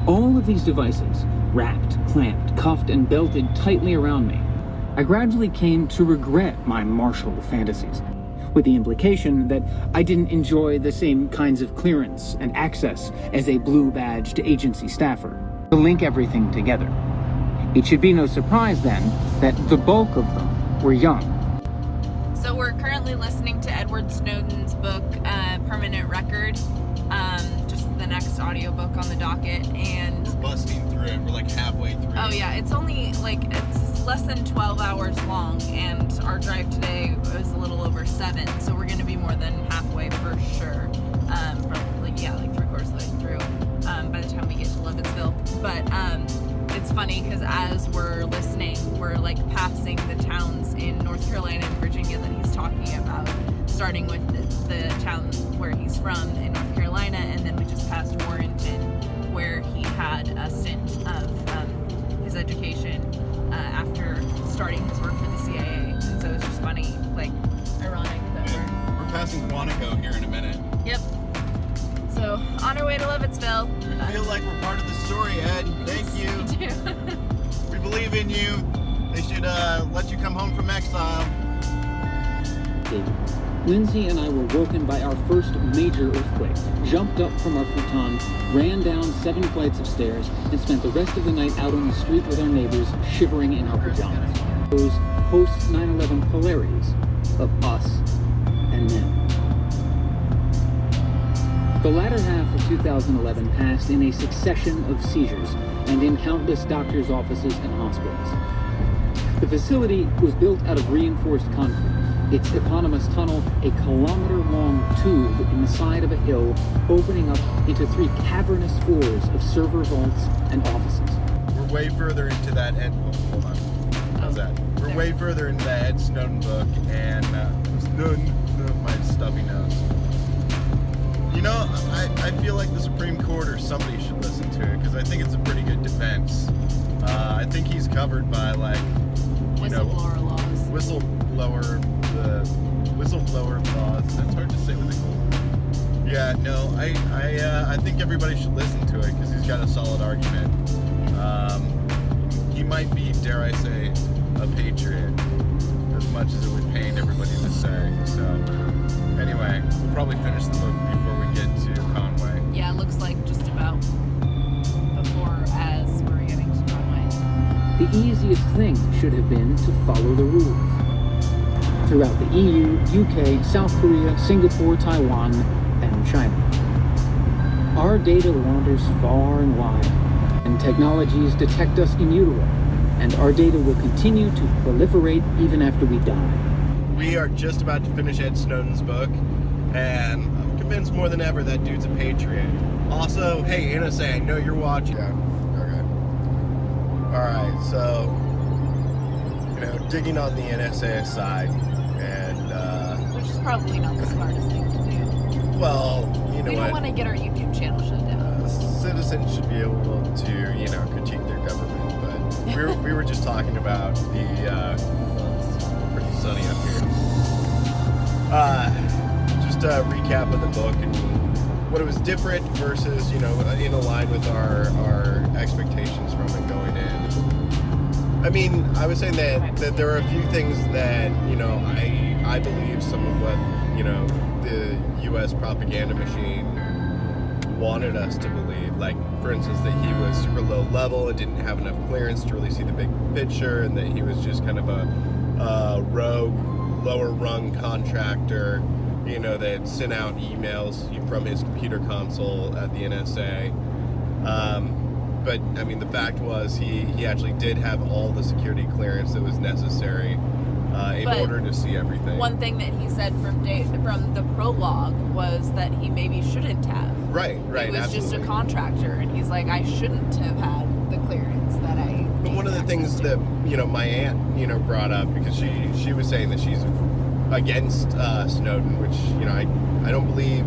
All of these devices, wrapped, clamped, cuffed, and belted tightly around me, I gradually came to regret my martial fantasies, with the implication that I didn't enjoy the same kinds of clearance and access as a blue-badged agency staffer. To link everything together, it should be no surprise then that the bulk of them were young. So we're currently listening to Edward Snowden's book, Permanent Record, just the next audiobook on the docket, and we're busting through it. We're like halfway through. Oh yeah, it's only it's less than 12 hours long, and our drive today was a little over 7, so we're going to be more than halfway for sure. Probably, yeah, like 3/4 of the way through by the time we get to Leavittsville. But it's funny because as we're listening, we're like passing the towns in North Carolina and Virginia that he's talking about, starting with the town where he's from in North Carolina, and then we just passed Warrenton, where he had a stint of his education after starting his work for the CIA. And so it's just funny, like, ironic that we're passing Quantico here in a minute. Yep. So, on our way to Leavittsville. We feel like we're part of the story, Ed. Thank you. We do. We believe in you. They should let you come home from exile. Lindsay and I were woken by our first major earthquake, jumped up from our futon, ran down 7 flights of stairs, and spent the rest of the night out on the street with our neighbors, shivering in our pajamas. Those post-9/11 polarities of us and them. The latter half of 2011 passed in a succession of seizures and in countless doctors' offices and hospitals. The facility was built out of reinforced concrete, its eponymous tunnel a kilometer-long tube in the side of a hill opening up into 3 cavernous floors of server vaults and offices. We're way further into that Ed... Hold on. How's that? We're way further into that Ed Snowden book, and Snowden, my stuffy nose. You know, I feel like the Supreme Court or somebody should listen to it, because I think it's a pretty good defense. I think he's covered by, like, whistleblower laws. Whistleblower laws. That's hard to say with a cold. Yeah, no, I think everybody should listen to it, because he's got a solid argument. He might be, dare I say, a patriot, as much as it would pain everybody to say. So, anyway, we'll probably finish the book before we get to Conway. Yeah, it looks like just about before as we're getting to Conway. The easiest thing should have been to follow the rules. Throughout the EU, UK, South Korea, Singapore, Taiwan, and China. Our data wanders far and wide, and technologies detect us in utero, and our data will continue to proliferate even after we die. We are just about to finish Ed Snowden's book, and I'm convinced more than ever that dude's a patriot. Also, hey, NSA, I know you're watching. Yeah, okay. Alright, so, digging on the NSA side, and, which is probably not the smartest thing to do. Well, you know we don't want to get our YouTube channel shut down. Citizens should be able to, critique their government, but we were just talking about the, pretty sunny up here. Just a recap of the book and what it was different versus, in line with our expectations from it going in. I mean, I was saying that there are a few things that, I believe some of what, the U.S. propaganda machine wanted us to believe. Like, for instance, that he was super low level and didn't have enough clearance to really see the big picture, and that he was just kind of a rogue, lower rung contractor, that sent out emails from his computer console at the NSA. But, I mean, the fact was he actually did have all the security clearance that was necessary in order to see everything. One thing that he said from the prologue was that he maybe shouldn't have. Right, He was absolutely. just a contractor, and he's like, I shouldn't have had the clearance that I... But one of the things that, my aunt, brought up, because she was saying that she's against Snowden, which, I don't believe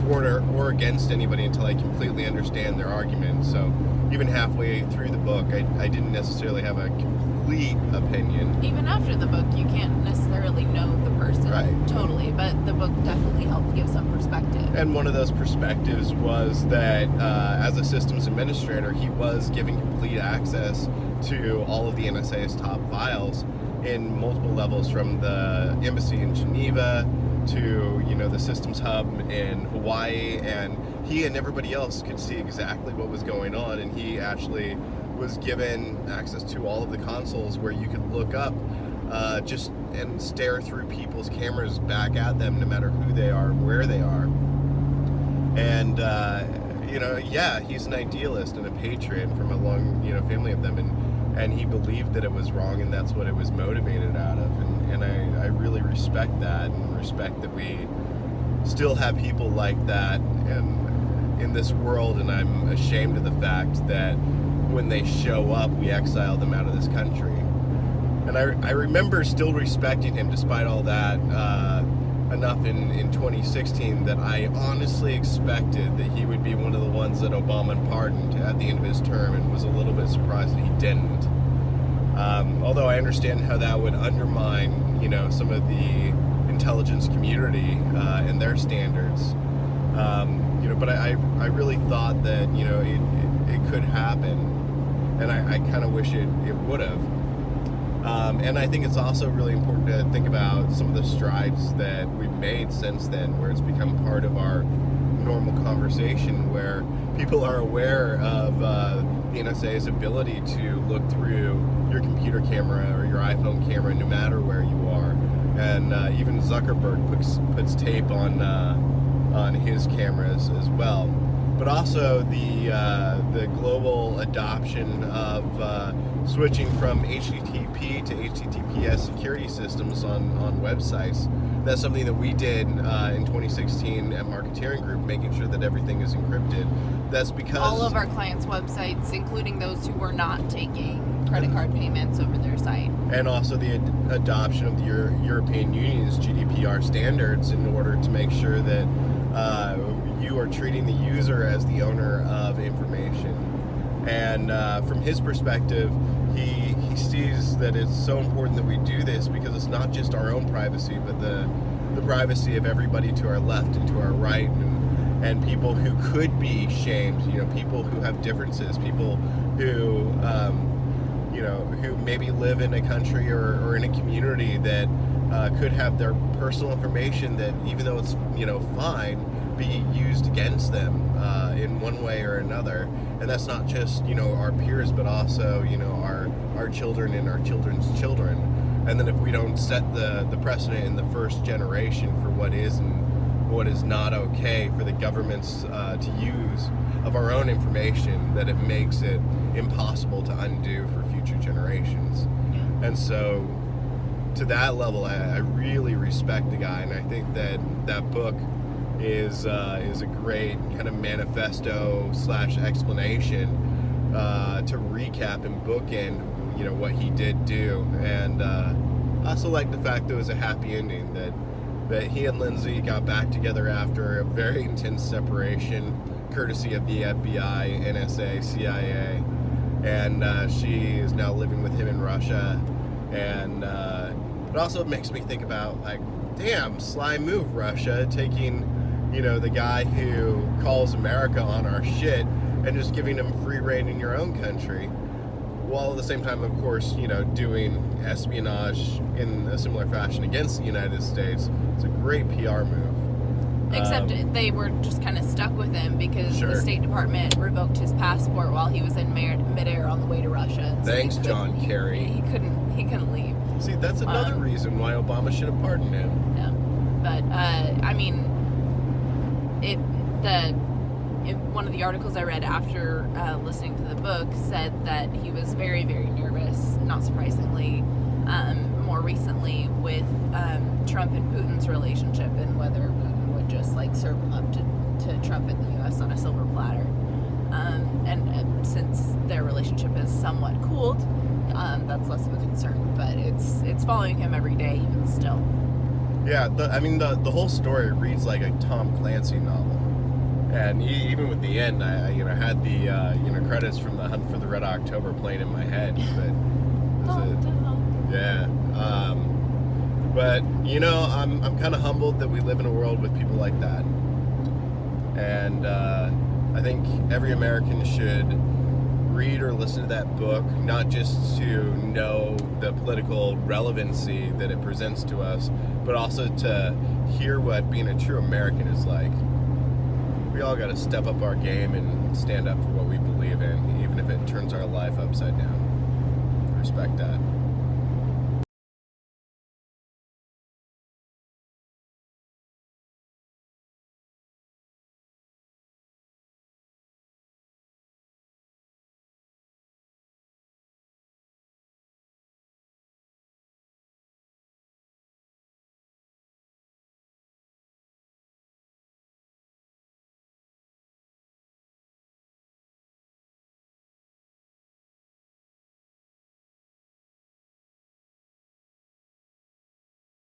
for or against anybody until I completely understand their argument. So even halfway through the book, I didn't necessarily have a complete opinion. Even after the book, you can't necessarily know the person totally, but the book definitely helped give some perspective. And one of those perspectives was that as a systems administrator, he was giving complete access to all of the NSA's top files in multiple levels, from the embassy in Geneva to, you know, the systems hub in Hawaii, and he and everybody else could see exactly what was going on, and he actually was given access to all of the consoles where you could look up just and stare through people's cameras back at them, no matter who they are, where they are. And you know, yeah, he's an idealist and a patriot from a long, you know, family of them, and he believed that it was wrong, and that's what it was motivated out of. And I really respect that, and respect that we still have people like that in this world. And I'm ashamed of the fact that when they show up, we exile them out of this country. And I remember still respecting him despite all that enough in 2016 that I honestly expected that he would be one of the ones that Obama pardoned at the end of his term, and was a little bit surprised that he didn't. Although I understand how that would undermine, you know, some of the intelligence community and their standards. You know, but I really thought that, you know, it could happen, and I kind of wish it would have. And I think it's also really important to think about some of the strides that we've made since then, where it's become part of our normal conversation, where people are aware of the NSA's ability to look through your computer camera or your iPhone camera, no matter where you are. And even Zuckerberg puts tape on his cameras as well. But also the global adoption of switching from HTTP to HTTPS security systems on websites. That's something that we did in 2016 at Marketeering Group, making sure that everything is encrypted. That's because all of our clients' websites, including those who were not taking credit card payments over their site. And also the adoption of the European Union's GDPR standards, in order to make sure that you are treating the user as the owner of information. And from his perspective, he sees that it's so important that we do this, because it's not just our own privacy, but the privacy of everybody to our left and to our right, and people who could be shamed, you know, people who have differences, people who you know, who maybe live in a country or in a community that could have their personal information that, even though it's, you know, fine, be used against them in one way or another. And that's not just, you know, our peers, but also, you know, our children and our children's children. And then if we don't set the precedent in the first generation for what is and what is not okay for the governments to use of our own information, that it makes it impossible to undo for future generations. And so to that level, I really respect the guy, and I think that book is a great kind of manifesto / explanation to recap and bookend, you know, what he did do. And I also like the fact that it was a happy ending, that he and Lindsay got back together after a very intense separation, courtesy of the FBI, NSA, CIA, and she is now living with him in Russia. And it also makes me think about, like, damn, sly move, Russia, taking, you know, the guy who calls America on our shit and just giving him free reign in your own country, while at the same time, of course, you know, doing espionage in a similar fashion against the United States. It's a great PR move. Except they were just kind of stuck with him because Sure. the State Department revoked his passport while he was in midair on the way to Russia. So Thanks, John Kerry. He couldn't leave. See, that's another reason why Obama should have pardoned him. Yeah, but I mean, one of the articles I read after listening to the book said that he was very, very nervous, not surprisingly, more recently with Trump and Putin's relationship, and whether Putin would just like serve him up to Trump in the U.S. on a silver platter. And since their relationship is somewhat cooled, that's less of a concern. But it's following him every day, even still. Yeah, the whole story reads like a Tom Clancy novel. And even with the end, I had the credits from the Hunt for the Red October playing in my head. But But, I'm kind of humbled that we live in a world with people like that. And I think every American should read or listen to that book, not just to know the political relevancy that it presents to us, but also to hear what being a true American is like. We all got to step up our game and stand up for what we believe in, even if it turns our life upside down. Respect that.